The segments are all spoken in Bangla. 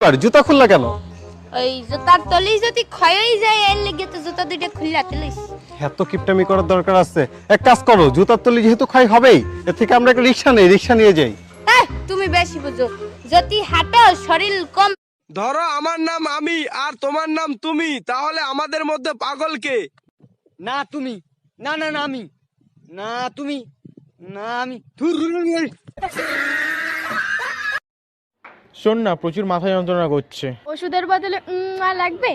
আর জুতা খুললা কেন? ওই জুতার তলি যদি ক্ষয়ই যায় এর লেগে তো জুতা দুইটা খুললা তুলিস। এত কিপটামি করার দরকার আছে? এক কাজ করো, জুতার তলি যেহেতু ক্ষয় হবেই, এর থেকে আমরা একটা রিক্সা নেই, রিক্সা নিয়ে যাই। হ্যাঁ তুমি বেশি বুঝো, যদি হাঁটো শরীর কম। ধরো আমার নাম আমি আর তোমার নাম তুমি, তাহলে আমাদের মধ্যে পাগল কে? না তুমি, না না না আমি, না তুমি, না আমি। শোন না, প্রচুর মাথা যন্ত্রণা করছে। ওষুধের বদলে লাগবে।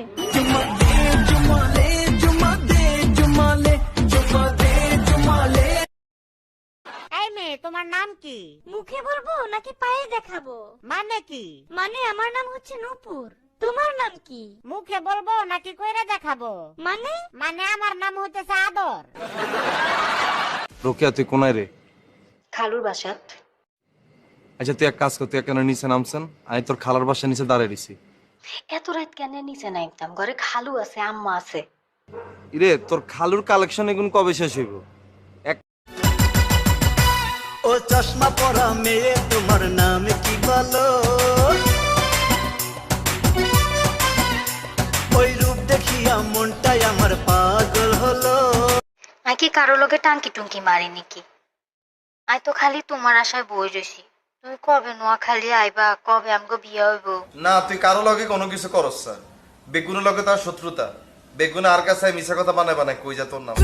এই মেয়ে, তোমার নাম কি? মুখে বলবো নাকি পায়ে দেখাবো? মানে কি? মানে আমার নাম হচ্ছে নূপুর। তোমার নাম কি? মুখে বলবো নাকি কইরা দেখাবো? মানে মানে আমার নাম হইতেছে আদর। রোকেয়া তুই কোনায় রে? খালুর বাসাত। আচ্ছা তুই এক কাজ কর, তুই কেন নিচে নামছেন? আমি তোর খালার বাসা নিচে দাঁড়িয়ে দিছি। এত রাত কেন নিচে নামতাম? ঘরে খালু আছে, আম্মা আছে। ইরে তোর খালুর কালেকশন এগুন কবে শেষ হইব? ও চশমা পরা মেয়ে, তোমার নাম কি বলো? ওই রূপ দেখিয়া মনটাই আমার পাগল হলো। নাকি কারো লোকে টাঙ্কি টুঙ্কি মারিনি কি? আই তো খালি তোমার আশায় বই রয়েছি। তুমি কবে নোয়াখালী আইবা, কবে আমগো বিয়ে হইব? না তুই কারো লগে কোনো কিছু করস না। বেগুনের লগে তার শত্রুতা। বেগুনে আর কাছে মিছা কথা বানায় বানায় কই যা তোর নাম।